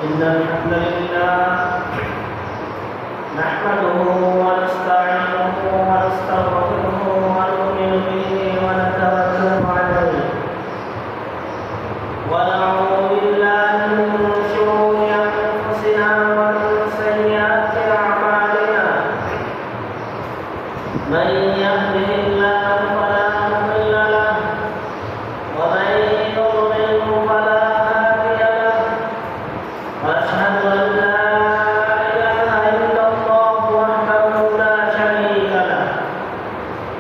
إن الحمد لله نحمده ونستعينه ونستغفره ونؤمن به ونتوكل عليه ونعوذ بالله من شرور أنفسنا ومن سيئات أعمالنا من يهده الله فلا مضل له ومن يضلل فلا هادي له وأشهد أن لا إله إلا الله وحده لا شريك له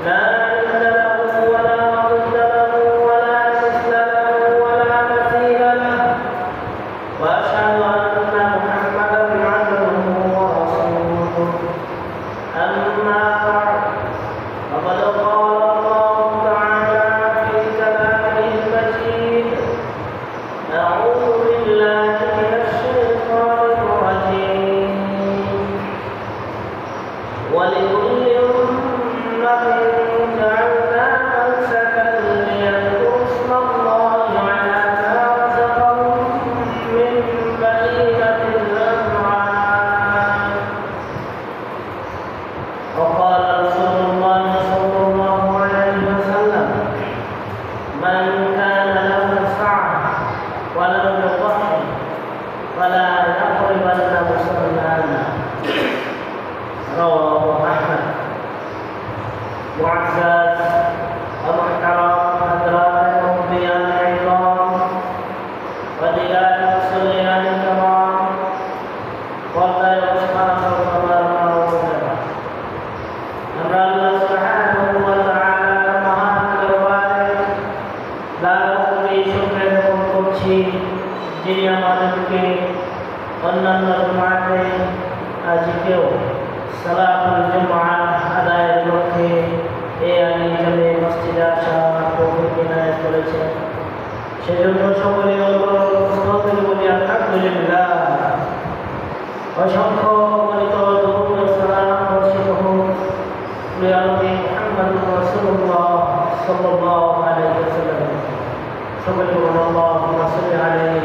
لا ند له ولا ضد له ولا مثل له ولا مثيل له وأشهد أن محمدا عبده ورسوله أما بعد فقد قال الله تعالى في كلامه المجيد أعوذ بالله من الشيطان الرجيم ولكل أمة جعلنا منسكا ليذكروا اسم الله على ما رزقهم من بهيمة الأنعام وقال رسول الله صلى الله عليه وسلم من كان له سعة ولم يضحي فلا يقربن مصلانا رواه أحمد. معزز ومحترم حضرات المفتيان العظام وديان المصلين الكرام والله سبحانه وتعالى আমরা আল্লাহ সুবহানাহু ওয়া তাআলার মহান দরবারে লাখো কোটি শুকরিয়া জ্ঞাপন করছি যিনি আমাদেরকে অন্যান্য জুমাতে আজকেও সালাতুল জুমআ আদায়ের লক্ষ্যে এই আয়োজনে মসজিদে আসার তৌফিক ইনায়াত করেছেন। সেজন্য সকলে বলি আলহামদুলিল্লাহ। অসংখ্য গণিত দরুদ ও সালাম বর্ষিত হোক প্রিয় নবী মুহাম্মদুর রাসূলুল্লাহ সাল্লাল্লাহু আলাইহি ওয়াসাল্লাম। সকলে বলুন আল্লাহুম্মা সাল্লি আলাইহি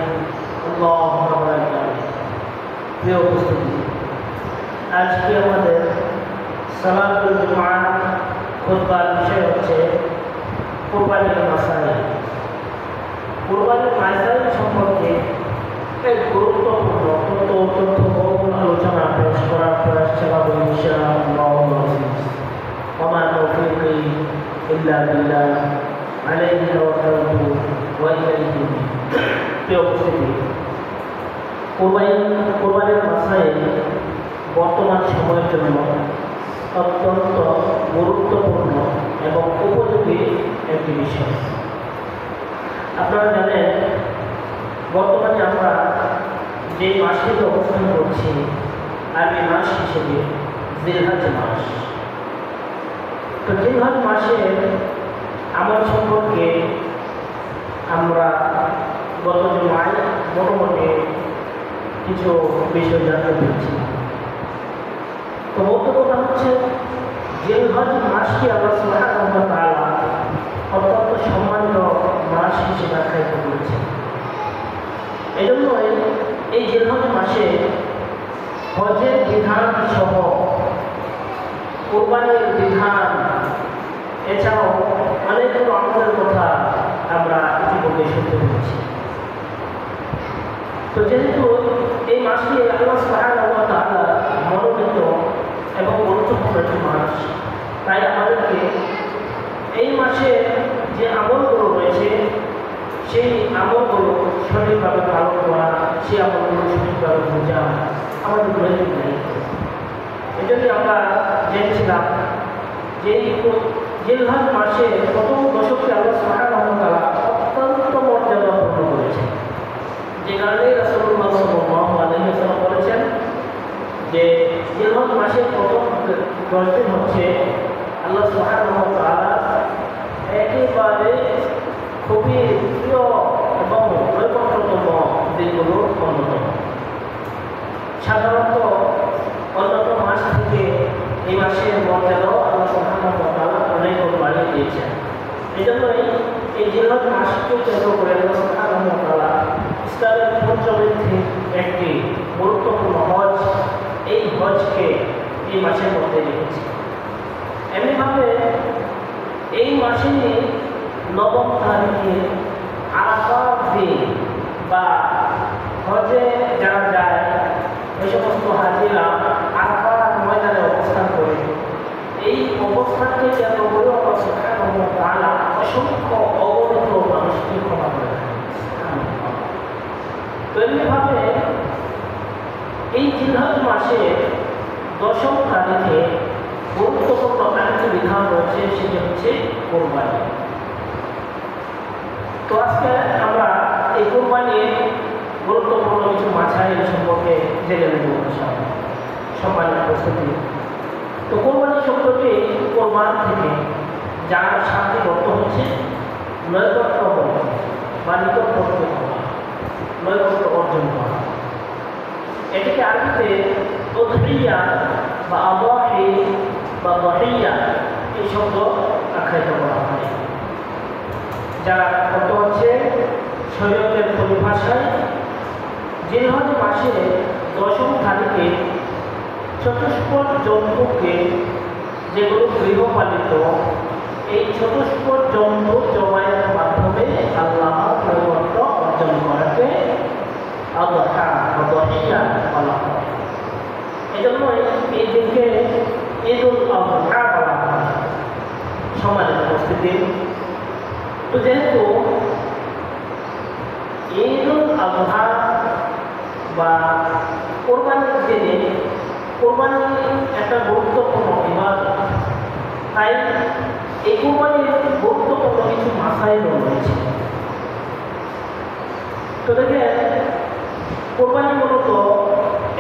আল্লাহুম্মা বারিক আলাইহি। প্রিয় উপস্থিতি, আজকে আমাদের সালাতুল জুমআ খুতবার বিষয় হচ্ছে কুরবানির মাসাইল। কুরবানির মাসাইল সম্পর্কে এক গুরুত্বপূর্ণ তথ্যবহুল আলোচনা পেশ করার প্রয়াস চালাবো ইনশাআল্লাহ। ওমা তৌফিকি ইল্লা বিল্লাহ আলাইহি তাওয়াক্কালতু ওয়া ইলাইহি উনীব। প্রিয় উপস্থিতি, কুরবানির মাসাইল বর্তমান সময়ের জন্য অত্যন্ত গুরুত্বপূর্ণ এবং উপযোগী একটি বিষয়। আপনারা জানেন, বর্তমানে আমরা যে মাসটিতে অবস্থান করছি আরবি মাস হিসেবে জিলহজ মাস। তো জিলহজ মাসের আমল সম্পর্কে আমরা গত জুমায় মোটামুটি কিছু বিষয় জানতে পেরেছি। তো মূল কথা হচ্ছে জিলহজ মাসকে আল্লাহ সুবহানাহু ওয়া তাআলা অত্যন্ত সম্মানিত মাস হিসেবে আখ্যায়িত করেছেন। এই জন্য এই জিলহজ মাসে হজের বিধান সহ কোরবানির বিধান এছাড়াও অনেকগুলো আমলের কথা আমরা ইতিমধ্যে শুনতে পেরেছি। তো যেহেতু এই মাসটি আল্লাহ সুবহানাহু ওয়া তাআলা মনোনীত এবং গুরুত্বপূর্ণ একটি মাস, তাই আমাদেরকে এই মাসে যে আমলগুলো রয়েছে সেই আমলগুলো সঠিকভাবে পালন করা, সেই আমলগুলো সঠিকভাবে বোঝা আমাদের নৈতিক দায়িত্ব। এই জন্য আমরা জেনেছিলাম যে জিলহজ মাসে প্রথম দশকে আল্লাহ সুবহানাহু ওয়া তাআলা অত্যন্ত মর্যাদাপূর্ণ করেছেন। যে কারণে রাসূলুল্লাহ সাল্লাল্লাহু আলাইহি ওয়াসাল্লাম বলেছেন যে জিলহজ মাসের প্রথম 10 দিন হচ্ছে আল্লাহ সুবহানাহু ওয়া তাআলা একেবারে খুবই প্রিয় এবং নৈকট্যতম দিনগুলোর অন্যতম। সাধারণত অন্যান্য মাস থেকে এই মাসের মর্যাদাও আল্লাহ সুবহানাহু ওয়া তাআলা অনেক বাড়িয়ে দিয়েছেন। এই জন্যই এই জিলহজ মাসকে কেন্দ্র করে আল্লাহ সুবহানাহু ওয়া তাআলা ইসলামের পঞ্চবৃত্তির একটি ফরজকে এই মাসের মধ্যে রেখেছে। এমনিভাবে এই মাসে নবম তারিখে আরাফার দিন বা হজে যারা যায় ওই সমস্ত হাজিরা আরাফার ময়দানে অবস্থান করে এই অবস্থানকে কেন্দ্র করে আল্লাহ সুবহানাহু ওয়া তাআলা অসংখ্য অগণিত মানুষকে ক্ষমা করে দেন। তো এমনিভাবে এই জিলহজ মাসে দশম তারিখে গুরুত্বপূর্ণ আরেকটি বিধান রয়েছে, সেটি হচ্ছে কোরবানি। তো আজকে আমরা এই কোরবানির গুরুত্বপূর্ণ কিছু মাসাইল সম্পর্কে জেনে নেব সম্মানিত উপস্থিতি। তো কোরবানি শব্দটি কোরবান থেকে যার শান্তি অর্থ হচ্ছে নৈকট্য বা নিকট্য করা, নৈকট্য অর্জন করা। এটিকে আরবিতে উযহিয়া বা আদাহি বা দাহিয়া এই শব্দ আখ্যায়িত করা হয়, যার অর্থ হচ্ছে শরীয়তের পরিভাষায় জিলহজ মাসে দশম তারিখে চতুষ্পদ জন্তুকে, যেগুলো গৃহপালিত, এই চতুষ্পদ জন্তু জবাইয়ের মাধ্যমে আল্লাহ নৈকট্য অর্জন করাকে আদাহা বা দাহিয়া বলা হয়। এজন্যই এই দিনকে ঈদুল আযহা বলা হয়। সম্মানিত উপস্থিতি, তো যেহেতু ঈদুল আযহা বা কোরবানির দিনে কোরবানি একটা গুরুত্বপূর্ণ ইবাদত, তাই এই কোরবানির গুরুত্বপূর্ণ কিছু মাসাইল রয়েছে। তো দেখেন, কোরবানি মূলত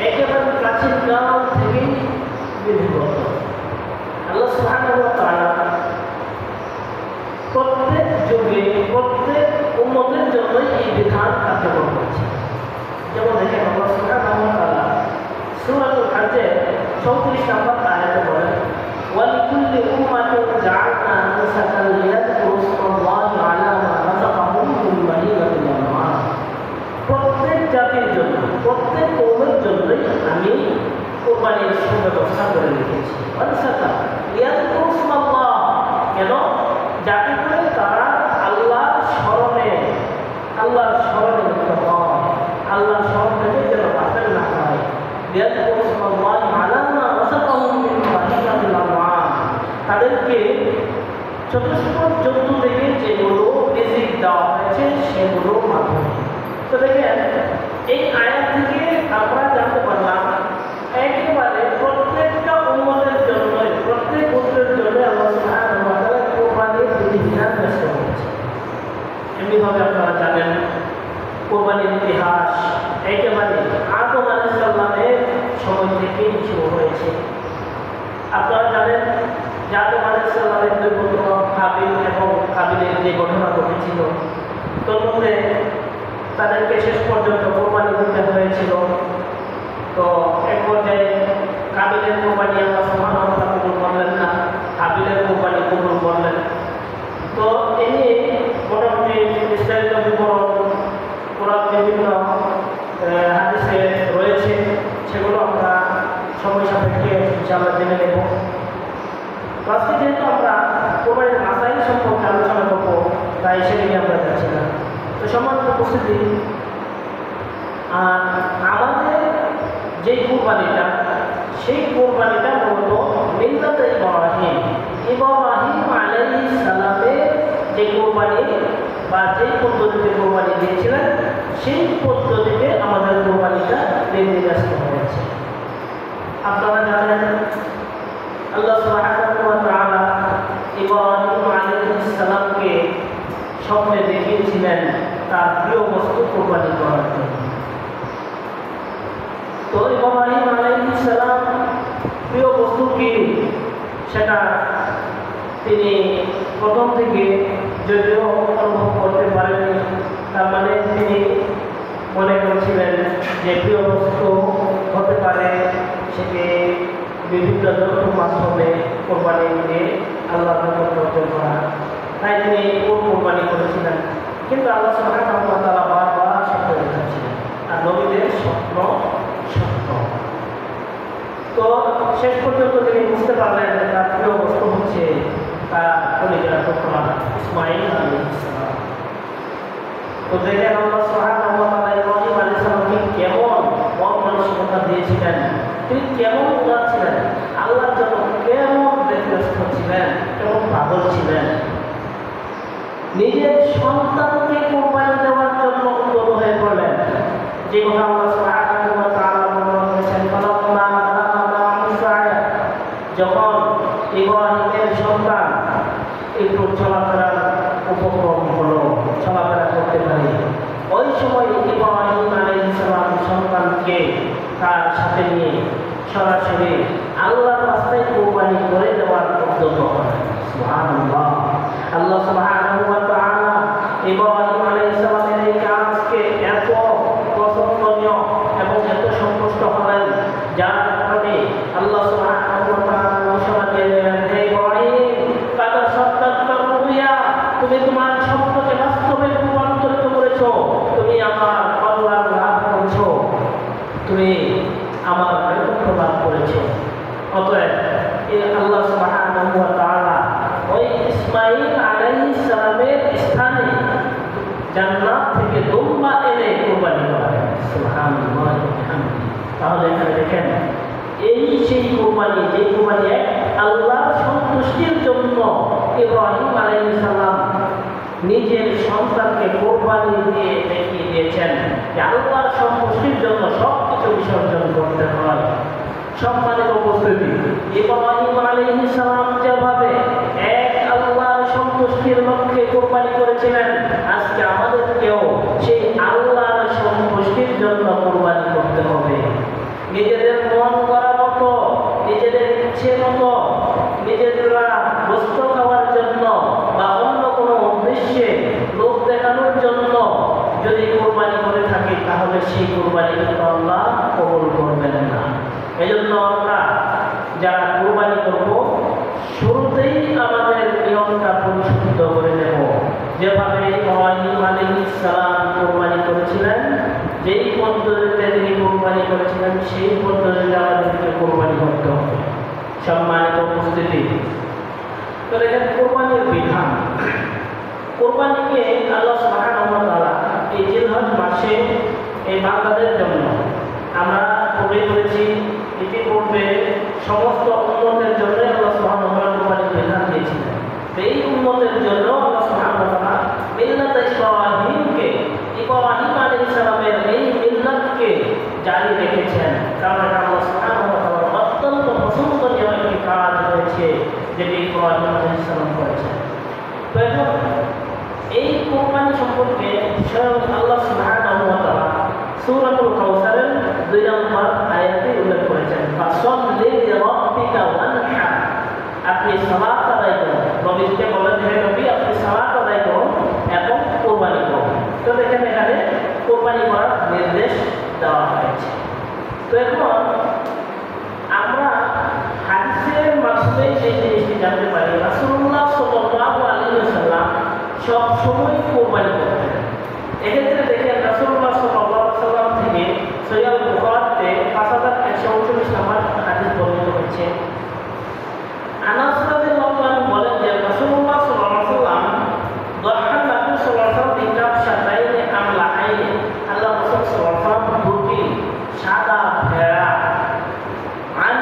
একেবারে প্রাচীন কাল থেকেই বিধিবদ্ধ। আল্লাহ সুবহানাহু ওয়া তাআলা প্রত্যেক যুগে প্রত্যেক উম্মতের জন্যই এই বিধান কার্যকর করেছে। যেমন দেখেন, আল্লাহ সুবহানাহু ওয়া তাআলা সূরাতুল হজ্জে 34 নম্বর আয়াতে বলেন, ওয়ালিকুল্লি উম্মাতিন জাআলনা মানসাকান লিয়াযকুরু ইসমাল্লাহি আলা মা রাযাকাহুম মিন বাহিরাতিল আনআম। প্রত্যেক জাতির জন্য, প্রত্যেক কওমের জন্যই আমি কোরবানির সুব্যবস্থা করে রেখেছি। মানসাকান লিয়াযকুরু ইসমাল্লাহ, কেন? যাতে করে তারা আল্লাহর স্মরণে লিপ্ত হয়, আল্লাহর স্মরণ থেকে যেন গাফেল না হয়। লিয়াযকুরু ইসমাল্লাহি আলা মা রাযাকাহুম মিন বাহিরাতিল আনআম, তাদেরকে চতুষ্পদ জন্তু থেকে যেগুলো রিজিক দেওয়া হয়েছে সেগুলোর মাধ্যমে। তো দেখেন, এই আয়াত থেকে আমরা জানতে পারলাম একেবারে প্রত্যেকটা উম্মতের জন্য, প্রত্যেক গোত্রের জন্য আল্লাহ সুবহানাহু ওয়া তাআলা কোরবানির বিধিবিধান ব্যস্ত করেছে। এমনিভাবে আপনারা জানেন, কোরবানির ইতিহাস একেবারে আদম আলাইহিস সালামের সময় থেকেই শুরু হয়েছে। আপনারা জানেন যে আদম আলাইহিস সালামের দুই পুত্র হাবিল এবং কাবিলের যে ঘটনা ঘটেছিল, তোর মধ্যে তাদেরকে শেষ পর্যন্ত কোরবানি দিতে হয়েছিল। তো এক পর্যায়ে কাবিলের কোরবানি আল্লাহ সুবহানাহু ওয়া তাআলা কবুল করলেন না, হাবিলের কোরবানি কবুল করলেন। তো এই নিয়ে মোটামুটি বিস্তারিত বিবরণ কোরআন বিভিন্ন হাদিসে রয়েছে, সেগুলো আমরা সময় সাপেক্ষে ইনশাআল্লাহ জেনে নেব। আজকে যেহেতু আমরা কোরবানির মাসাইল সম্পর্কে আলোচনা করবো, তাই সেদিকে আমরা যাচ্ছি না। তো সম্মানিত উপস্থিতি, আমাদের যে কোরবানিটা, সেই কোরবানিটা মূলত মিল্লাতে ইব্রাহিম আলাইহিস সালামের যে কোরবানি বা যে পদ্ধতিতে কোরবানি দিয়েছিলেন, সেই পদ্ধতিতে আমাদের কোরবানিটা নির্দিষ্ট হয়েছে। আপনারা জানেন, আল্লাহ সুবহানাহু ওয়া তাআলা ইব্রাহিম আলাইহিস সালামকে স্বপ্নে দেখিয়েছিলেন তার প্রিয় বস্তু কোরবানি করার জন্য। তো ইব্রাহিম আলাইহিস সালাম প্রিয় বস্তু কি, সেটা তিনি প্রথম থেকে যদিও অনুভব করতে পারেননি, তার মানে তিনি মনে করেছিলেন যে প্রিয় বস্তু হতে পারে সেটি বিভিন্ন জন্তুর মাধ্যমে কোরবানি দিয়ে আল্লাহ অর্জন করা। তাই তিনি কোরবানি করেছিলেন, কিন্তু আল্লাহ সুবহানাহু ওয়া তাআলা বারবার স্বপ্ন দেখাচ্ছিলেন, আর নবীদের স্বপ্ন সত্য। তো শেষ পর্যন্ত তিনি বুঝতে পারলেন যে তার প্রিয় বস্তু হচ্ছে তার কলিজার টুকরা ইসমাঈল আলাইহিস সালাম। তো দেখেন আল্লাহ সুবহানাহু ওয়া তাআলা ইব্রাহিম আলাইহিস সালামকে কেমন মন মানসিকতা দিয়েছিলেন, তিনি কেমন উদার ছিলেন, আল্লাহর জন্য কেমন ব্যতিব্যস্ত ছিলেন, কেমন পাগল ছিলেন। নিজের সন্তানকে কোরবানি দেওয়ার জন্য উদ্যত হয়ে পড়লেন। যে কথা আল্লাহ সুবহানাহু ওয়া তাআলা বর্ণনা করেছেন, যখন ইব্রাহিমের সন্তান একটু চলাফেরার উপক্রম হলো, চলাফেরা করতে পারে, ওই সময় ইব্রাহিম আলাইহিস সালাম সন্তানকে তার সাথে নিয়ে সরাসরি আল্লাহর রাস্তায় কোরবানি করে দেওয়ার উদ্যত করেন। সুবহানাল্লাহ। আল্লাহ সুবহানাহু ওয়া তাআলা ইব্রাহিম আলাইহিস সালামের এই কাজকে এত পছন্দনীয় এবং এত সন্তুষ্ট হলেন, যার কারণে আল্লাহ সুবহানাহু ওয়া তাআলা ঘোষণা দিলেন, হে ইব্রাহিম, কাদ সাদ্দাকতা রুয়া, তুমি তোমার স্বপ্নকে বাস্তবে রূপান্তরিত করেছো, তুমি আমার কল্যাণ লাভ করেছো, তুমি আমার নৈকট্য লাভ করেছো। অতএব এই আল্লাহ সুবহানাহু ওয়া তাআলা ওই ইসমাঈল আলাইহিস সালামের স্থানে জান্নাত থেকে দুম্বা এনে কুরবানি করেন। সুবহানাল্লাহ। তাহলে এখানে দেখেন, এই সেই কুরবানি, যে কুরবানি আল্লাহর সন্তুষ্টির জন্য ইব্রাহিম আলাইহিস সালাম নিজের সন্তানকে কোরবানি দিয়ে দেখিয়ে দিয়েছেন যে আল্লাহর সন্তুষ্টির জন্য সব কিছু বিসর্জন করতে হয়। সম্মানিত উপস্থিতি, ইব্রাহিম আলাইহিস সালাম যেভাবে এক আল্লাহর সন্তুষ্টির লক্ষ্যে কোরবানি করেছিলেন, আজকে আমাদেরকেও সেই আল্লাহর সন্তুষ্টির জন্য কোরবানি করতে হবে। নিজেদের মন করা মতো, নিজেদের ইচ্ছে মতো, নিজেরা বস্তু খাওয়ার জন্য বা অন্য কোনো উদ্দেশ্যে লোক দেখানোর জন্য যদি কোরবানি করে থাকি, তাহলে সেই কোরবানি কিন্তু আল্লাহ কবুল করবেন না। এজন্য আমরা যারা কোরবানি করব, শুরুতেই আমাদের নিয়মটা পরিশুদ্ধ করে নেব। যেভাবে ইব্রাহিম আলাইহিস সালাম কোরবানি করেছিলেন, যেই পদ্ধতিতে তিনি কোরবানি করেছিলেন, সেই পদ্ধতিতে আমাদেরকে কোরবানি করতে হবে। সম্মানিত উপস্থিতি, তো দেখেন কোরবানির বিধান। কোরবানিকে আল্লাহ সুবহানাহু ওয়া তাআলা এই জিলহজ মাসে এই বান্দাদের জন্য, আমরা পড়ে করেছি ইতিপূর্বে, সমস্ত উম্মতের জন্য আল্লাহ সুবহানাহু ওয়া তাআলা কোরবানির বিধান দিয়েছিলেন। এই উম্মতের জন্য আল্লাহ সুবহানাহু ওয়া তাআলা মিল্লাত ইব্রাহিমকে, ইব্রাহিম আলাইহিস সালামের এই মিল্লাতকে জারি রেখেছেন। কারণ এটা আল্লাহ সুবহানাহু ওয়া তাআলার অত্যন্ত পছন্দনীয় একটি কাজ হয়েছে, যেটি ইব্রাহিম আলাইহিস সালাম করেছেন। তো এখন এই কোরবানি সম্পর্কে স্বয়ং আল্লাহ সুবহানাহু ওয়া তাআলা সূরাতুল কাউসারের 2 নম্বর আয়াতে উল্লেখ করেছেন, ফাসাল্লি লিরাব্বিকা ওয়ানহার, আপনি সালাত আদায় করুন। নবীকে বলেন, হে নবী, আপনি সালাত আদায় করুন এবং কোরবানি করুন। তো দেখেন এখানে কোরবানি করার নির্দেশ দেওয়া হয়েছে। তো এখন আমরা হাদিসের মাধ্যমে যে জিনিসটি জানতে পারি, রাসূলুল্লাহ সাল্লাল্লাহু আলাইহি ওয়াসাল্লাম সব সময় কোরবানি করতেন। এক্ষেত্রে দেখেন রাসূলুল্লাহ সাল্লাল্লাহু আলাইহি ওয়াসাল্লাম থেকে সহিহ বুখারীতে 5139 নম্বর হাদিস বর্ণিত হয়েছে। আনাস রাদিয়াল্লাহু আনহু বলেন যে রাসূলুল্লাহ সাল্লাল্লাহু আলাইহি ওয়াসাল্লাম দহান নবী সাল্লাল্লাহু আলাইহি ওয়াসাল্লাম বিকাব সাতাইনে আমলাইনে, আল্লাহ রাসূল সাল্লাল্লাহু আলাইহি ওয়াসাল্লাম দুটি সাদা ভেড়া আন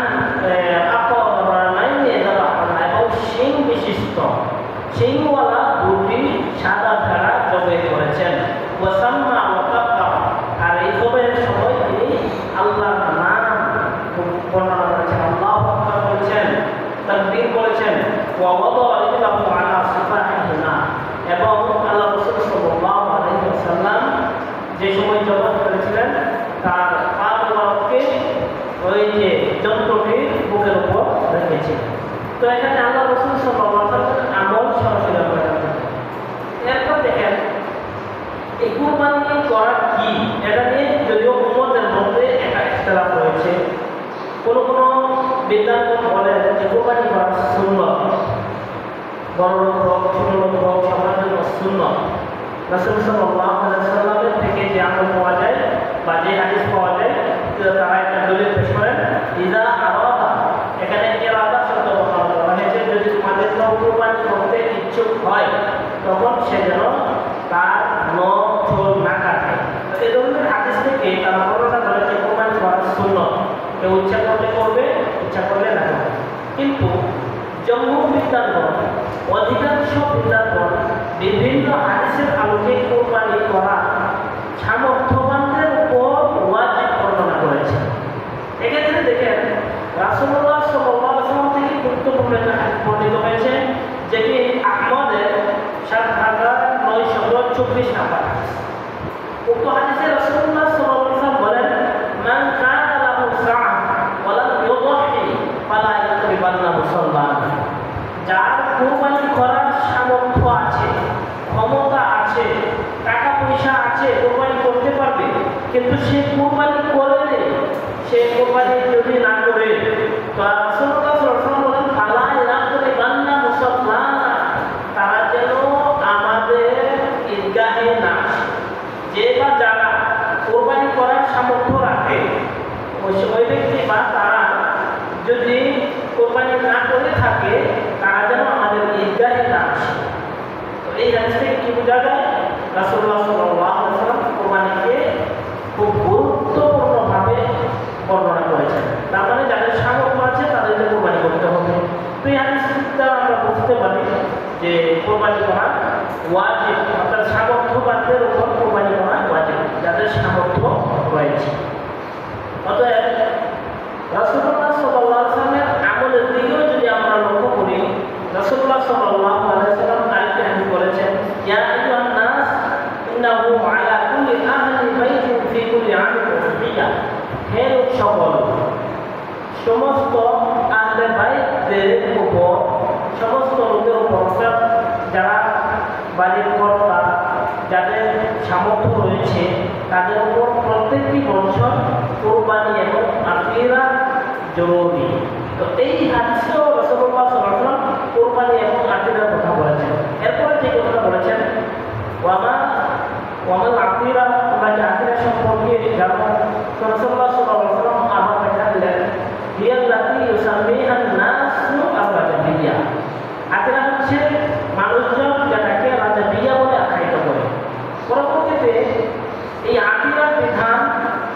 আকরানাইনে যাবাহনা, এবং শিং বিশিষ্ট, শিংওয়ালা দুটি সাদা ভেড়া জবাই করেছেন। ওয়াসাম্মা ওয়াকাব্বা, আর এই জবাইয়ের সময় তিনি আল্লাহর নাম বর্ণনা করেছেন, আল্লাহু আকবার বলেছেন, তাকবীর বলেছেন, ওয়া ওয়াদা রিজলাহু আলা সিফাহিহিমা, এবং আল্লাহ রাসূল সাল্লাল্লাহু আলাইহি ওয়াসাল্লাম যে সময় জবাই করেছিলেন, তার পা মোবারককে ওই যে যন্ত্রটির বুকের উপর রেখেছিলেন। তো এখানে আল্লাহ রাসূল সাল্লাল্লাহু আলাইহি ওয়াসাল্লাম আমল সরাসরি করেন। এরপর দেখেন এই কুরবানি করা কি, এটা নিয়ে যদিও উম্মতের মধ্যে একটা ইখতিলাফ রয়েছে। কোন কোন বিদ্বান বলেন যে কুরবানি করা সুন্নাত, বড় লোক হোক, ছোট লোক হোক, সবার জন্য সুন্নাত। রাসূল সাল্লাল্লাহু আলাইহি ওয়াসাল্লামের থেকে যে আমল পাওয়া যায় বা যে হাদিস পাওয়া যায়, তারা একটা দলিল পেশ করেন, ইযা আরাদা ইচ্ছুক হয় তখন সে যেন তার নখ চুল না কাটে। এই ধরনের হাদিস থেকে তারা বর্ণনা করে যে কোরবানি করা সুন্নাত, কেউ ইচ্ছা করলে করবে, ইচ্ছা করলে না করবে। কিন্তু জমহুর বিদ্বানগণ, অধিকাংশ বিদ্বানগণ বিভিন্ন হাদিসের আলোকে কোরবানি করা সামর্থ্যবানদের উপর ওয়াজিব বর্ণনা করেছে। এক্ষেত্রে দেখেন রাসূলুল্লাহ সাল্লাল্লাহু আলাইহি ওয়াসাল্লাম থেকে গুরুত্বপূর্ণ একটা হাদিস বর্ণিত হয়েছে, যেটি আহমদের ৭৯২৪ নাম্বার হাদিস। উক্ত হাদিসে রাসূলুল্লাহ সাল্লাল্লাহু আলাইহি ওয়াসাল্লাম বলেন, মান কানা লাহু সাআহ ওয়া লাম ইউদহি ফালা ইয়াকরিবান্না মুসাল্লানা। যার কুরবানি করার সামর্থ্য আছে, ক্ষমতা আছে, টাকা পয়সা আছে, কুরবানি করতে পারবে, কিন্তু সে কুরবানি করে নেই, সে কুরবানি যদি না করে, তো রাসূলুল্লাহ সাল্লাল্লাহু আলাইহি ওয়াসাল্লাম বলেন ফালা ইয়াকরিবান্না মুসাল্লানা, তারা যেন আমাদের ঈদগাহে না আসে। যে বা যারা কোরবানি করার সামর্থ্য রাখে ওই ব্যক্তি বা তারা যদি কোরবানি না করে থাকে, তারা যেন আমাদের ঈদগাহে না আসে। তো এই হাদিস থেকে কি বোঝা যায়? রাসূলুল্লাহ সাল্লাল্লাহু আলাইহি ওয়াসাল্লাম কোরবানিকে খুব গুরুত্বপূর্ণভাবে বর্ণনা করেছেন। তার মানে যাদের সামর্থ্য আছে তাদেরকে কোরবানি করতে হবে। তো এই হাদিস থেকে আমরা বুঝতে পারি যে কোরবানি করা ওয়াজিব, অর্থাৎ সামর্থ্যবানদের উপর কোরবানি করা ওয়াজিব, যাদের সামর্থ্য রয়েছে। অতএব রাসূলুল্লাহ সাল্লাল্লাহু আলাইহি ওয়াসাল্লামের আমলের দিকেও যদি আমরা লক্ষ্য করি, রাসূলুল্লাহ সাল্লাল্লাহু আলাইহি ওয়াসাল্লাম আরেকটি হাদিস বলেছেন, ইয়া আইয়ুহান নাস ইন্নাহু আলা কুল্লি আহলি বাইতিন ফি কুল্লি আমিন উযহিয়া। হে লোক সকল, সমস্ত আহলে বাইতদের উপর, সমস্ত লোকের উপর, যারা বাড়ির কর্তা, যাদের সামর্থ্য রয়েছে, তাদের উপর প্রত্যেকটি বছর কোরবানি এবং আকিরা জরুরি। তো এই হাদিসেও রাসূলুল্লাহ সাল্লাল্লাহু আলাইহি ওয়াসাল্লাম কোরবানি এবং আকিরার কথা বলেছেন। এরপরে যে কথা বলেছেন, ওয়ামাল আকিরা, আমরা যে আকিরা সম্পর্কে জানো, রাসূলুল্লাহ সাল্লাল্লাহু আলাইহি ওয়াসাল্লাম আবার ব্যাখ্যা দিলেন, হিয়াল্লাতী ইউসাম্মিহান নাসু আর-রাজাবিয়া। আকিরা হচ্ছে মানুষজন যেটাকে রাজাবিয়া বলে আখ্যায়িত করে। পরবর্তীতে এই আকিরার বিধান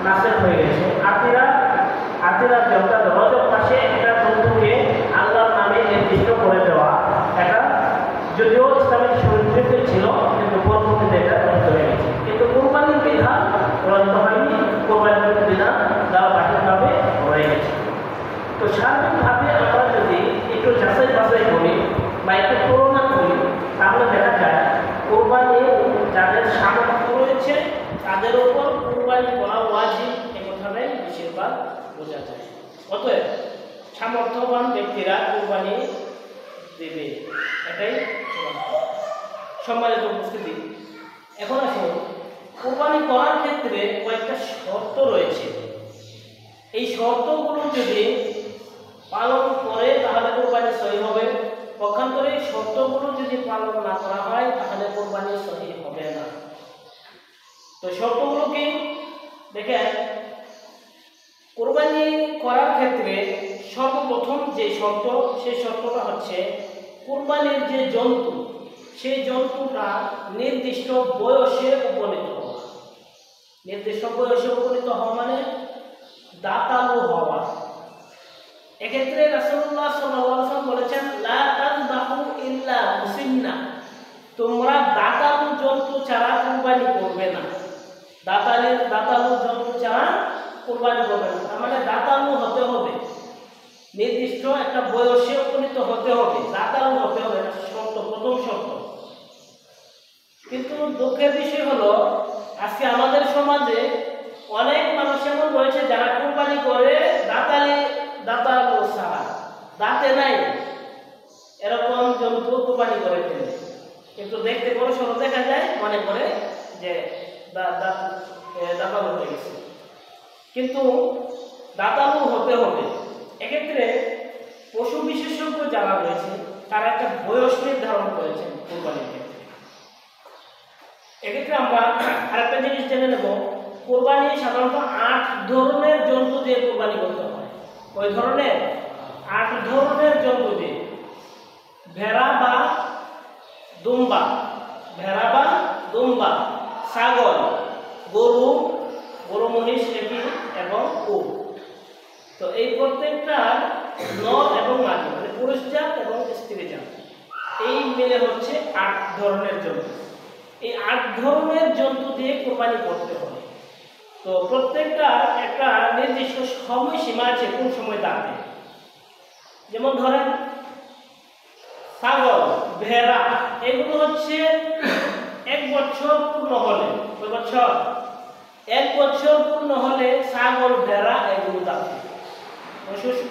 নাসেখ হয়ে গেছে। আকিরা অর্থাৎ রজব মাসে একটা জন্তুকে আল্লাহর নামে নির্দিষ্ট করে দেওয়া, এটা যদিও ইসলামিক শরীয়তে ছিল, কিন্তু পরবর্তীতে এটা রহিত হয়ে গেছে। কিন্তু কোরবানির বিধান রহিত হয়নি, কোরবানির বিধান ধারাবাহিকভাবে রয়ে গেছে। তো সার্বিকভাবে আমরা যদি একটু যাচাই বাছাই করি বা একটু তুলনা করি, তাহলে দেখা যায় কোরবানি যাদের সামর্থ্য রয়েছে তাদের উপর কোরবানি করা ওয়াজিব, এই কথাটাই বেশিরভাগ বোঝা যায়। অতএব সামর্থ্যবান ব্যক্তিরা কোরবানি দেবে, এটাই সম্মানিত উপস্থিতি। এখন আসুন, কোরবানি করার ক্ষেত্রে কয়েকটা শর্ত রয়েছে। এই শর্তগুলো যদি পালন করে তাহলে কোরবানি সহি হবে, পক্ষান্তরে এই শর্তগুলো যদি পালন না করা হয় তাহলে কোরবানি সহি হবে না। তো শর্তগুলো কি দেখেন, কোরবানি করার ক্ষেত্রে সর্বপ্রথম যে শর্ত, সেই শর্তটা হচ্ছে কোরবানির যে জন্তু, সেই জন্তুটা নির্দিষ্ট বয়সে উপনীত হওয়া। নির্দিষ্ট বয়সে উপনীত হওয়া মানে দাতালু হওয়া। এক্ষেত্রে রাসূলুল্লাহ সাল্লাল্লাহু আলাইহি ওয়াসাল্লাম বলেছেন, লা তাযবাহু ইল্লা মুসিন্না, তোমরা দাতালু জন্তু ছাড়া কুরবানি করবে না। দাতালু জন্তু ছাড়া কুরবানি করবে না, তার মানে দাতালু হতে হবে, নির্দিষ্ট একটা বয়সে উপনীত হতে হবে, দাতালু হতে হবে, শর্ত, প্রথম শর্ত। কিন্তু দুঃখের বিষয় হলো আজকে আমাদের সমাজে অনেক মানুষ এমন রয়েছে যারা কুরবানি করে দাতালু ছাড়া, দাঁতে নাই, এরকম জন্তু কুরবানি করে ফেলে, কিন্তু দেখতে বড় সড়ো দেখা যায়, মনে করে যে দাতালু হয়ে গেছে, কিন্তু দাতালু হতে হবে। এক্ষেত্রে পশু বিশেষজ্ঞ যারা রয়েছে তারা একটা বয়স নির্ধারণ করেছেন কোরবানির ক্ষেত্রে। এক্ষেত্রে আমরা আরেকটা জিনিস জেনে নেব, কোরবানি সাধারণত 8 ধরনের জন্তু দিয়ে কোরবানি করতে হয়। ওই ধরনের 8 ধরনের জন্তু দিয়ে, ভেড়া বা দুম্বা, ভেড়া বা দুম্বা, ছাগল, গরু, গরু মহিষ একই এবং উট। তো এই প্রত্যেকটা নর এবং মাদি মানে পুরুষ জাত এবং স্ত্রী জাত, এই মিলে হচ্ছে 8 ধরনের জন্তু। এই 8 ধরনের জন্তু দিয়ে কোরবানি করতে হবে। তো প্রত্যেকটা একটা নির্দিষ্ট সময়সীমা আছে কোন সময় দাঁড়াবে। যেমন ধরেন ছাগল, ভেড়া এগুলো হচ্ছে 1 বছর পূর্ণ হলে, কয় বছর? 1 বছর পূর্ণ হলে ছাগল ভেড়া এগুলো দাঁড়াবে।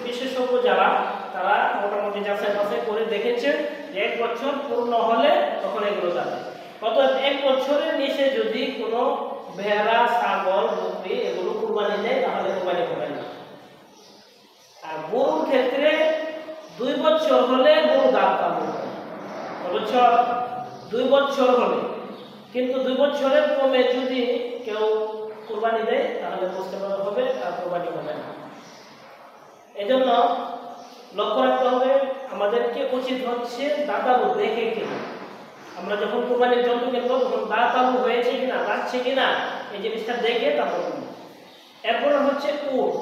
বিশেষজ্ঞ যারা তারা মোটামুটি যাচাই বাছাই করে দেখেছেন যে 1 বছর পূর্ণ হলে তখন এগুলো দাঁড়াবে। অর্থাৎ 1 বছরের নিচে যদি কোনো ভেড়া, ছাগল, বকরি এগুলো কুরবানি দেয় তাহলে কুরবানি হবে না। আর গরুর ক্ষেত্রে 2 বছর হলে গরু দাঁত পাবে। কত বছর? 2 বছর হলে। কিন্তু 2 বছরের কমে যদি কেউ কুরবানি দেয় তাহলে বুঝতে পারা হবে আর কুরবানি হবে না। এজন্য লক্ষ্য রাখতে হবে, আমাদেরকে উচিত হচ্ছে দাঁতালু দেখে কিনা। আমরা যখন কুরবানির জন্তু কিনবো তখন দাঁতালু হয়েছে কিনা, যাচ্ছে কিনা এই জিনিসটা দেখে তারপর। এরপর হচ্ছে উট।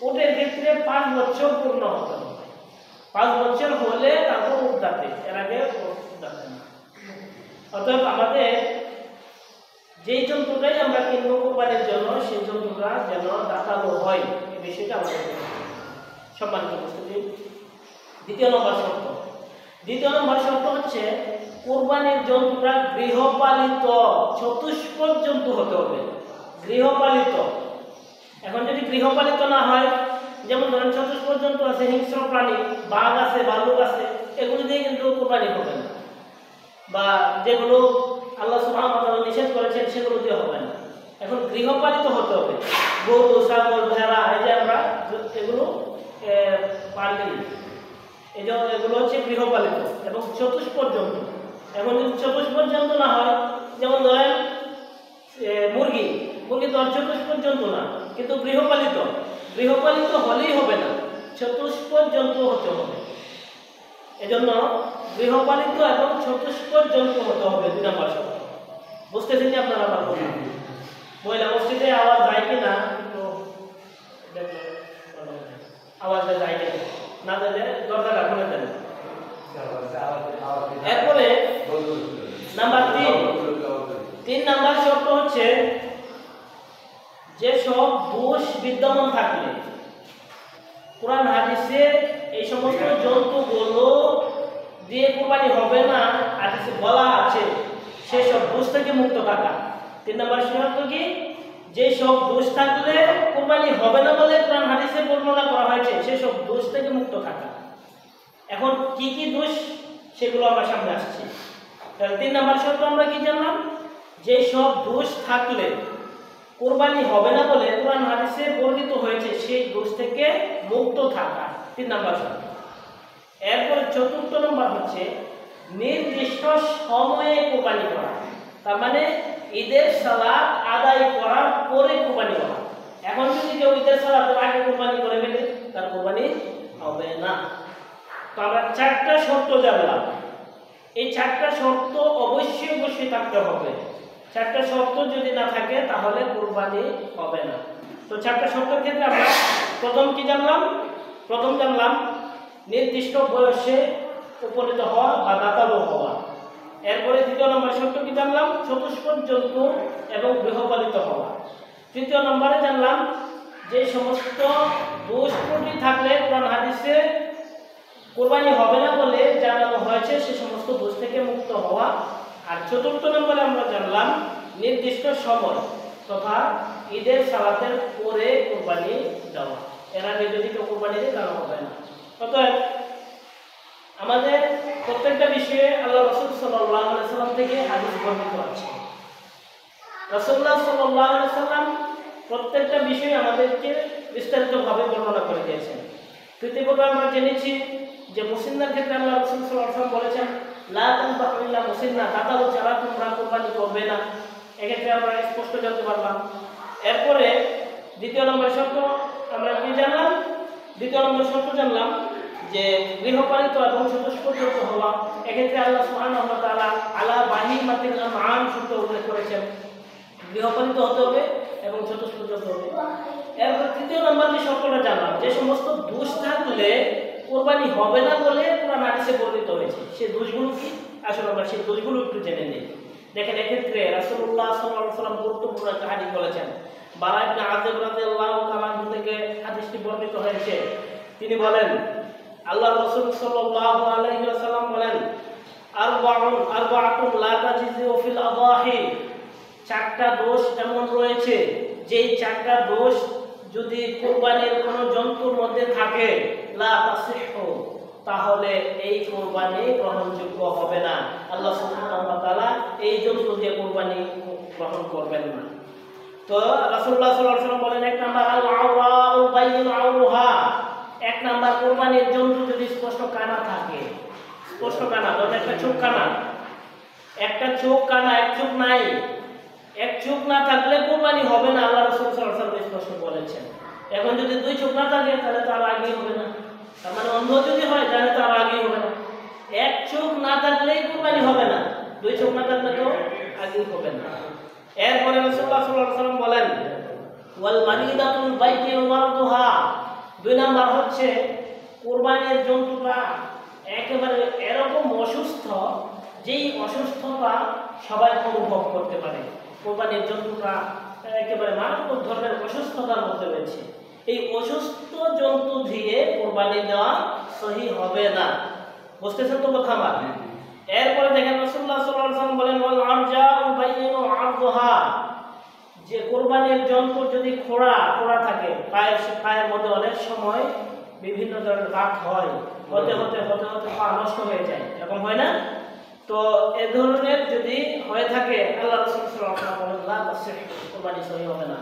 উটের ক্ষেত্রে 5 বছর পূর্ণ হতে হবে। 5 বছর হলে তারপর উট দাঁতে, এর আগে উট দাঁতে না। অতএব আমাদের যেই জন্তুটাই আমরা কিনবো কুরবানির জন্য সেই জন্তুটা যেন দাঁতালু হয়, এই বিষয়টা আমাদের সম্মানিত উপস্থিতি। দ্বিতীয় নম্বর শর্ত হচ্ছে কুরবানির জন্তুটা গৃহপালিত চতুষ্পদ জন্তু হতে হবে। গৃহপালিত। এখন যদি গৃহপালিত না হয়, যেমন ধরেন চতুষ্পদ জন্তু আছে, হিংস্র প্রাণী, বাঘ আছে, ভাল্লুক আছে, এগুলো দিয়ে কিন্তু কুরবানি হবে না। বা যেগুলো আল্লাহ সুবহানাহু ওয়া তাআলা নিষেধ করেছেন সেগুলো দিয়ে হবে না। এখন গৃহপালিত হতে হবে। গরু, ছাগল, ভেড়া এই যে আমরা এগুলো পালি, এই যে এগুলো হচ্ছে গৃহপালিত এবং চতুষ্পদ জন্তু। এখন যদি চতুষ্পদ জন্তু না হয়, যেমন ধরেন মুরগি তো চতুষ্পদ জন্তু না, কিন্তু গৃহপালিত হলেই হবে না, চতুষ্পদ জন্তু হতে হবে। এজন্য গৃহপালিত এবং চতুষ্পদ জন্তু হতে হবে 2 নম্বর শর্ত। বুঝতেছেন কি আপনারা? আমার কথা মহিলা মসজিদে আওয়াজ যায় কিনা একটু আওয়াজ যায় কিনা, না দিলে দরজাটা খুলে দেন। এরপরে নাম্বার 3 নাম্বার শর্ত হচ্ছে যে সব দোষ বিদ্যমান থাকলে কোরআন হাদিসে এই সমস্ত জন্তুগুলো দিয়ে কুরবানি হবে না হাদিসে বলা আছে, সেসব দোষ থেকে মুক্ত থাকা। 3 নম্বর শর্ত কি? যে সব দোষ থাকলে কুরবানি হবে না বলে কোরআন হাদিসে বর্ণনা করা হয়েছে সেসব দোষ থেকে মুক্ত থাকা। এখন কি কি দোষ সেগুলো আমরা সামনে আসছে। তাহলে 3 নম্বর শর্ত আমরা কি জানলাম? যে সব দোষ থাকলে কুরবানি হবে না বলে কোরআন হাদিসে বর্ণিত হয়েছে সেই দোষ থেকে মুক্ত থাকা, 3 নম্বর শর্ত। এরপরে 4র্থ নম্বর হচ্ছে নির্দিষ্ট সময়ে কুরবানি করা। তার মানে ঈদের সালাত আদায় করার পরে কুরবানি করা। এখন যদি কেউ ঈদের সালাতের আগে কুরবানি করে ফেলে তার কুরবানি হবে না। তো আমরা 4টা শর্ত জানলাম। এই 4টা শর্ত অবশ্যই থাকতে হবে। 4টা শর্ত যদি না থাকে তাহলে কুরবানি হবে না। তো 4টা শর্তের ক্ষেত্রে আমরা প্রথম কি জানলাম? প্রথম জানলাম নির্দিষ্ট বয়সে উপনীত হওয়া বা দাতালু হওয়া। এরপরে 2য় নম্বর শর্ত কি জানলাম? চতুষ্পদ জন্তু এবং গৃহপালিত হওয়া। 3য় নম্বরে জানলাম যে সমস্ত দোষ ত্রুটি থাকলে কোরআন হাদিসে কুরবানি হবে না বলে জানানো হয়েছে সে সমস্ত দোষ থেকে মুক্ত হওয়া। আর 4র্থ নম্বরে আমরা জানলাম নির্দিষ্ট সময় তথা ঈদের সালাতের পরে কুরবানি দেওয়া। এর আগে যদি কেউ কুরবানি দেয় তাহলে হবে না। অতএব আমাদের প্রত্যেকটা বিষয়ে আল্লাহ রাসূল সাল্লাল্লাহু আলাইহি ওয়াসাল্লাম থেকে হাদিস বর্ণিত আছে। রাসূলুল্লাহ সাল্লাল্লাহু আলাইহি ওয়াসাল্লাম প্রত্যেকটা বিষয় আমাদেরকে বিস্তারিতভাবে বর্ণনা করে দিয়েছেন। তৃতীয়ত আমরা জেনেছি যে মুসলিমদের ক্ষেত্রে আল্লাহ রাসূল সাল্লাল্লাহু আলাইহি ওয়াসাল্লাম বলেছেন লা তানফাহু ইল্লা মুসলিমা, দাতালু ছাড়া তোমরা কুরবানি করবে না। এক্ষেত্রে আমরা স্পষ্ট জানতে পারলাম। এরপরে 2য় নম্বর শর্ত আমরা কি জানলাম? 2য় নম্বর শর্ত জানলাম যে গৃহপালিত এবং চতুষ্পর্যন্ত হওয়া, এক্ষেত্রে আল্লাহ সুবহানাহু ওয়া তাআলা আলা বাহিমাতিল আনআম শব্দ উল্লেখ করেছেন। গৃহপালিত হতে হবে এবং চতুষ্পর্যন্ত হবে। এরপর তৃতীয় নম্বর যে সকলরা জানলাম, যে সমস্ত দোষ থাকলে কোরবানি হবে না বলে কোরআন হাদিসে বর্ণিত হয়েছে, সেই দোষগুলো কি? আসলে আমরা সেই দোষগুলো একটু জেনে নিই। দেখেন, এক্ষেত্রে রাসূলুল্লাহ সাল্লাল্লাহু আলাইহি ওয়াসাল্লাম গুরুত্বপূর্ণ একটা হাদিস বলেছেন। বারা ইবনে আযিব রাদিয়াল্লাহু তাআলা থেকে হাদিসটি বর্ণিত হয়েছে। তিনি বলেন, আল্লাহ রাসূল সাল্লাল্লাহু আলাইহি ওয়াসাল্লাম বলেন, আরবাআতুন লা তাজিজু ফিল আদাহি, চারটা দোষ এমন রয়েছে যেই চারটা দোষ যদি কুরবানির কোন জন্তুর মধ্যে থাকে, লা তাসিহু, তাহলে এই কুরবানি গ্রহণযোগ্য হবে না। আল্লাহ সুবহানাহু ওয়া তাআলা এই জন্তু দিয়ে কুরবানি গ্রহণ করবেন না। তো রাসূলুল্লাহ সাল্লাল্লাহু আলাইহি ওয়াসাল্লাম বলেন, এক নাম্বার আল আওরাউ বাইয়িন আওরুহা, এক নাম্বার কুরবানির জন্তু যদি স্পষ্ট কানা থাকে, স্পষ্ট কানা, ধরুন একটা চোখ কানা, একটা চোখ কানা, এক চোখ নাই, এক চোখ না থাকলে কুরবানি হবে না, আল্লাহ রাসূল সাল্লাল্লাহু আলাইহি ওয়াসাল্লাম স্পষ্ট বলেছেন। এখন যদি দুই চোখ না থাকে তাহলে তার আগেই হবে না, তার মানে অন্ধ যদি হয় তাহলে তার আগেই হবে না। এক চোখ না থাকলেই কুরবানি হবে না, দুই চোখ না থাকলে তো আগেই হবে না। এরপরে রাসূলুল্লাহ সাল্লাল্লাহু আলাইহি ওয়াসাল্লাম বলেন, ওয়াল মারিদাতুল বাইতিন ওয়ারদুহা, দুই নাম্বার হচ্ছে কুরবানির জন্তুটা একেবারে এরকম অসুস্থ যেই অসুস্থতা সবাই অনুভব করতে পারে। কুরবানির জন্তুটা একেবারে মারাত্মক ধরনের অসুস্থতার মধ্যে রয়েছে, এই অসুস্থ জন্তু দিয়ে কুরবানি দেওয়া সহি হবে না। বুঝতেছেন তো কথা আমার? এরপরে দেখেন রাসূলুল্লাহ সাল্লাল্লাহু আলাইহি ওয়াসাল্লাম বলেন, ওয়াল আরজাউ বাইয়িনু আরদুহা, যে কুরবানির জন্তু যদি খোড়া থাকে, পায়ের মধ্যে অনেক সময় বিভিন্ন ধরনের দাগ হয়, হতে হতে পা নষ্ট হয়ে যায়, এরকম হয় না? তো এই ধরনের যদি হয়ে থাকে, আল্লাহ রাসূল সাল্লাল্লাহু আলাইহি ওয়াসাল্লাম বলেন, লা তাসিহ, কুরবানি সহি হবে না।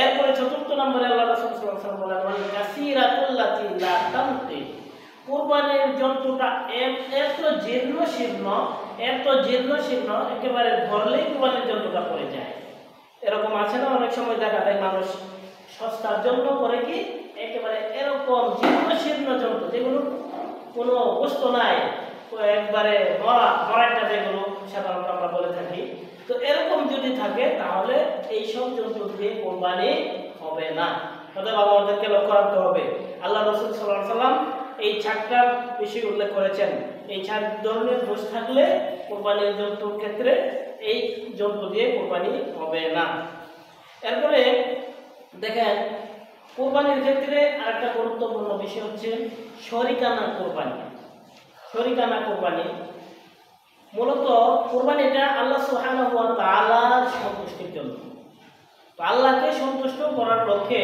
এরপরে চতুর্থ নম্বরে আল্লাহ রাসূল সাল্লাল্লাহু আলাইহি ওয়াসাল্লাম বলেন, ওয়াল কাসীরাতুল লাতী লা তানতি, কুরবানির জন্তুটা এত জীর্ণ শীর্ণ একেবারে ধরলেই কুরবানির জন্তুটা পড়ে যায়। এরকম আছে না, অনেক সময় দেখা যায় মানুষ সস্তার জন্য করে কি একেবারে এরকম জীর্ণ শীর্ণ জন্তু যেগুলো কোনো বস্তু নাই, একবারে মরাটা যেগুলো সাধারণত আমরা বলে থাকি, তো এরকম যদি থাকে তাহলে এই সব জন্তু দিয়ে কুরবানি হবে না। তবে আমাদেরকে লক্ষ্য রাখতে হবে, আল্লাহ রাসূল সাল্লাল্লাহু আলাইহি ওয়াসাল্লাম এই চারটা বিষয় উল্লেখ করেছেন। এই চার ধরনের দোষ থাকলে কুরবানির জন্তুর ক্ষেত্রে এই জন্তু দিয়ে কুরবানি হবে না। এরপরে দেখেন, কুরবানির ক্ষেত্রে আরেকটা গুরুত্বপূর্ণ বিষয় হচ্ছে শরিকানা কুরবানি। শরিকানা কুরবানি মূলত কুরবানিটা আল্লাহ সুবহানাহু ওয়া তাআলার সন্তুষ্টির জন্য। তো আল্লাহকে সন্তুষ্ট করার লক্ষ্যে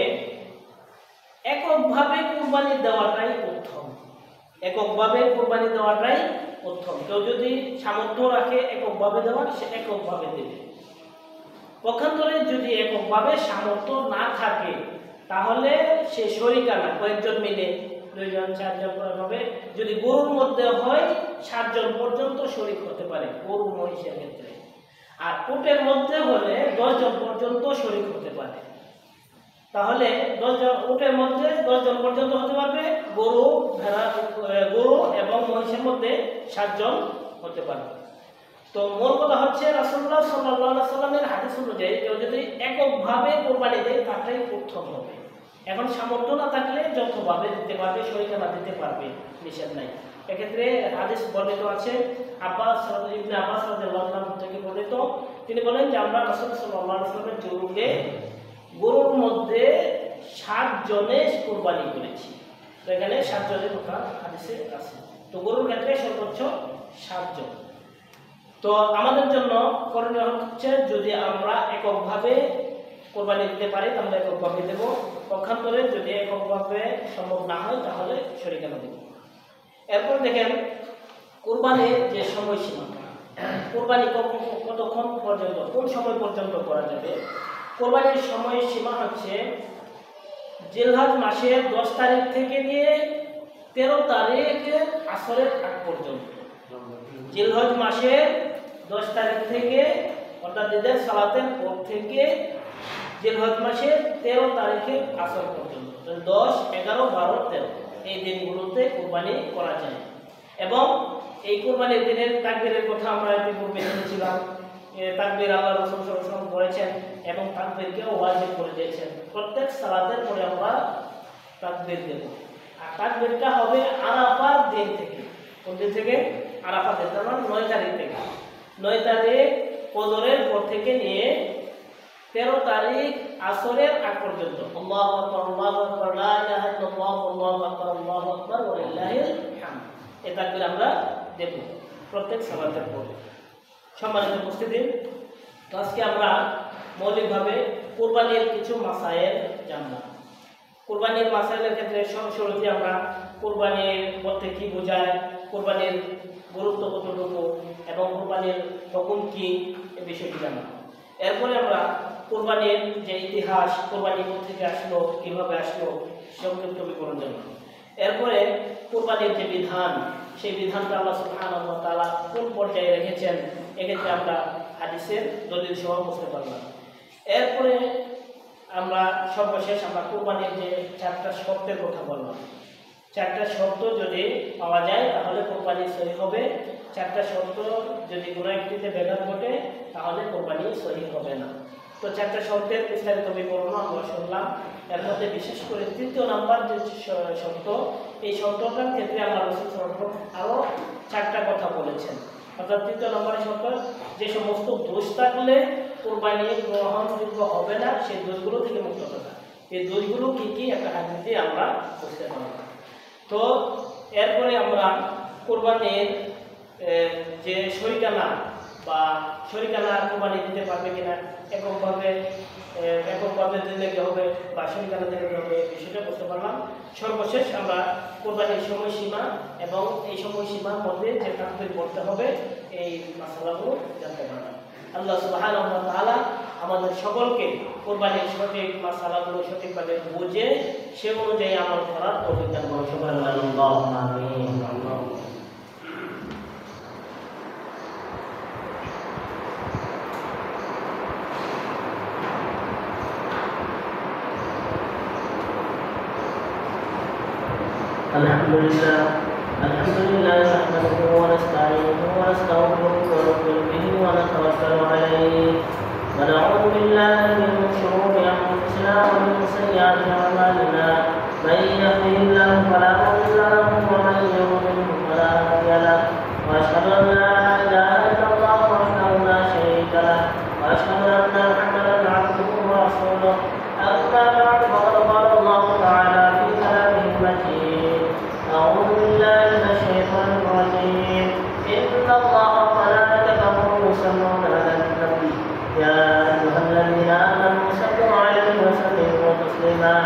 এককভাবে কুরবানি দেওয়াটাই উত্তম। কেউ যদি সামর্থ্য রাখে এককভাবে দেওয়ার, সে এককভাবে দেবে। পক্ষান্তরে যদি এককভাবে সামর্থ্য না থাকে তাহলে সে শরিকানা, কয়েকজন মিলে 2 জন 4 জন হবে। যদি গরুর মধ্যে হয় 7 জন পর্যন্ত শরিক হতে পারে গরু মহিষের ক্ষেত্রে, আর উটের মধ্যে হলে 10 জন পর্যন্ত শরিক হতে পারে। তাহলে 10 জন উটের মধ্যে 10 জন পর্যন্ত হতে পারবে, গরু এবং মহিষের মধ্যে 7 জন হতে পারবে। তো মূল কথা হচ্ছে রাসূলুল্লাহ সাল্লাল্লাহু আলাইহি ওয়াসাল্লামের হাদিস অনুযায়ী কেউ যদি এককভাবে কুরবানি দেয় তাটাই উত্তম হবে। এখন সামর্থ্য না থাকলে যতভাবে দিতে পারবে, শরিকানা দিতে পারবে, নিষেধ নাই। এক্ষেত্রে হাদিস বর্ণিত আছে ইবনে আব্বাস রাদিয়াল্লাহু আনহু থেকে বর্ণিত, তিনি বলেন যে আমরা রাসূল সাল্লাল্লাহু আলাইহি ওয়াসাল্লামের যুগে গরুর মধ্যে 7 জনে কুরবানি করেছি। তো এখানে 7 জনের কথা হাদিসে আছে। তো গরুর ক্ষেত্রে সর্বোচ্চ 7 জন। তো আমাদের জন্য করণীয় হচ্ছে যদি আমরা এককভাবে কোরবানি দিতে পারি তাহলে এককভাবে দেব, পক্ষান্তরে যদি এককভাবে সম্ভব না হয় তাহলে শরিকানা দেব। এরপর দেখেন কোরবানির যে সময়সীমা, কোরবানি কতক্ষণ পর্যন্ত, কোন সময় পর্যন্ত করা যাবে। কোরবানির সময়সীমা হচ্ছে জিলহজ মাসের 10 তারিখ থেকে নিয়ে 13 তারিখের আসরের আগ পর্যন্ত। জিলহজ মাসের 10 তারিখ থেকে অর্থাৎ ঈদের সালাতের পর থেকে জিলহজ মাসের 13 তারিখের আসর পর্যন্ত, 10, 11, 12, 13 এই দিনগুলোতে কোরবানি করা যায়। এবং এই কোরবানির দিনের তাকবীরের কথা আমরা ইতিপূর্বে জেনেছিলাম। তাকবীর আল্লাহ রাসূল সাল্লাল্লাহু আলাইহি ওয়াসাল্লাম করেছেন এবং তাকবীরকেও ওয়াজিব করে দিয়েছেন। প্রত্যেক সালাতের পরে আমরা তাকবীর দেব। আর তাকবীরটা হবে আরাফার দিন থেকে। কোন দিন থেকে? আরাফার দিন, মানে 9 তারিখ থেকে। 9 তারিখ ফজরের পর থেকে নিয়ে 13 তারিখ আসরের আগ পর্যন্ত আল্লাহু আকবার, আল্লাহু আকবার, লা ইলাহা ইল্লাল্লাহ, আল্লাহু আকবার, আল্লাহু আকবার ওয়া লিল্লাহিল হামদ। এই তাকবীর আমরা দেব প্রত্যেক সালাতের পরে। সম্মানিত উপস্থিতি, তো আজকে আমরা মৌলিকভাবে কুরবানির কিছু মাসায়েল জানলাম। কুরবানির মাসায়েলের ক্ষেত্রে শুরুতে আমরা কুরবানির বলতে কি বোঝায়, কুরবানির গুরুত্ব কতটুকু এবং কুরবানির হুকুম কি, এই বিষয়টি জানলাম। এরপরে আমরা কুরবানির যে ইতিহাস, কুরবানি থেকে আসলো, কিভাবে আসলো, সংক্ষিপ্ত বিবরণ জানলাম। এরপরে কুরবানির যে বিধান, সেই বিধানটা আল্লাহ সুবহানাহু ওয়া তাআলা কোন পর্যায়ে রেখেছেন, এক্ষেত্রে আমরা হাদিসের দলিল সহ বুঝতে পারলাম। এরপরে আমরা সর্বশেষ আমরা কুরবানির যে 4টা শর্তের কথা বললাম। 4টা শর্ত যদি পাওয়া যায় তাহলে কুরবানি সহিহ হবে। 4টা শর্ত যদি কোনো একটিতে ব্যাঘাত ঘটে তাহলে কুরবানি সহিহ হবে না। তো 4টা শর্তের বিস্তারিত বিবরণ আমরা শুনলাম। এর মধ্যে বিশেষ করে 3য় নাম্বার যে শর্ত, এই শর্তটার ক্ষেত্রে আল্লাহ রাসূল সাল্লাল্লাহু আলাইহি ওয়াসাল্লাম আরও 4টা কথা বলেছেন। অর্থাৎ 3য় নম্বরের শর্ত, যে সমস্ত দোষ থাকলে কুরবানি গ্রহণযোগ্য হবে না, সেই দোষগুলো থেকে মুক্ত থাকা। এই দোষগুলো কি কি একটা হাদিস দিয়ে আমরা বুঝতে পারব। তো এরপরে আমরা কুরবানির যে শরীকানা বা শরীকানা কুরবানি দিতে পারবে কিনা, এককভাবে দিলে কি হবে বা শরীকানা দিলে কি হবে, বিষয়টা বুঝতে পারলাম। সর্বশেষ আমরা কুরবানির সময়সীমা এবং এই সময়সীমার মধ্যে যে তাকবীর পড়তে হবে, এই মাসালাগুলো জানতে পারলাম। আল্লাহ সুবহানাহু ওয়া তাআলা আমাদের সকলকে কুরবানির সঠিক মাসালাগুলো সঠিকভাবে বুঝে সে অনুযায়ী আমল করার তৌফিক দান করুন। সুবহানাল্লাহ, আমিন। الحمد لله نحمده ونستعينه ونستغفره ونؤمن به ونتوكل عليه ونعوذ بالله من شرور انفسنا ومن سيئات اعمالنا من يهده الله فلا مضل له ومن يضلل فلا هادي له واشهد ان لا اله الا الله وحده لا شريك له واشهد ان محمدا عبده ورسوله. اما بعد فقد قال الله تعالى في كلامه المجيد: أعوذ بالله من الشيطان الرجيم. إن الله وملائكته يصلون على النبي يا أيها الذين آمنوا صلوا عليه وسلموا تسليما.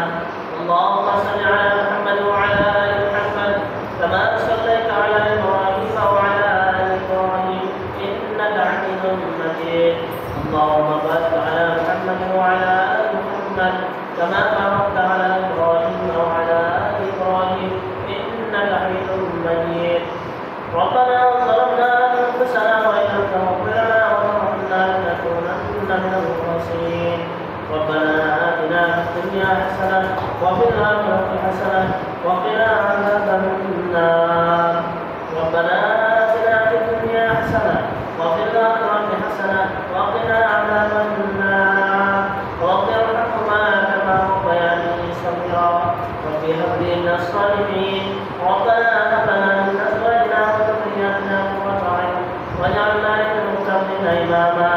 اللهم صل على محمد وعلى آل محمد كما صليت على إبراهيم وعلى آل إبراهيم إنك حميد مجيد. اللهم بارك على محمد وعلى آل محمد كما باركت على إبراهيم وعلى آل إبراهيم إنك حميد مجيد. ربنا ظلمنا أنفسنا وإن لم تغفر لنا وترحمنا لنكونن من الخاسرين. ربنا آتنا في الدنيا حسنة وفي الآخرة حسنة وقنا عذاب النار. ربنا آتنا في الدنيا حسنة وفي الآخرة حسنة وقنا عذاب النار. رب ارحمهما كما ربياني صغيرا. رب هب لي من الصالحين. ربنا هب لنا من أزواجنا وذرياتنا قرة أعين واجعلنا للمتقين إماما.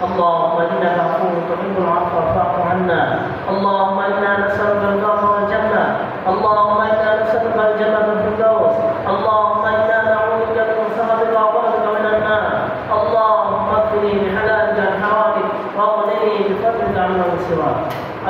اللهم إنك عفو تحب العفو فاعف عنا. اللهم إنا نسألك الرضا والجنة. اللهم إنا نسألك الجنة الفردوس. اللهم إنا نعوذ بك من سخطك وغضبك من النار. اللهم اكفني بحلالك عن حرامك واغنني بفضلك عمن سواك.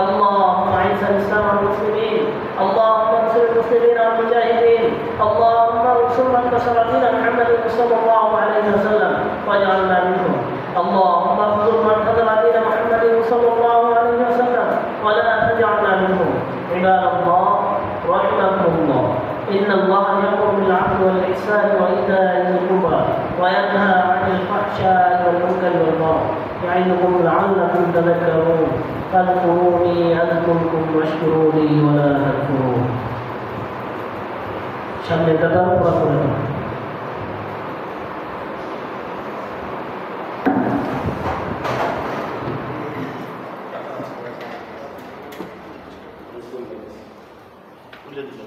اللهم أعز الإسلام والمسلمين. اللهم انصر المسلمين والمجاهدين. اللهم انصر من نصر دين محمد صلى الله عليه وسلم واجعلنا منهم. اللهم اخذل من خذل دين محمد صلى الله عليه وسلم ولا تجعلنا منهم. عباد الله رحمكم الله، إن الله يأمر بالعدل والإحسان وإيتاء ذي القربى وينهى عن الفحشاء والمنكر والبغي يعظكم لعلكم تذكرون. فاذكروني أذكركم واشكروا لي ولا تكفرون. সামনে দাদা পুরা করে দেন। তুলে দিল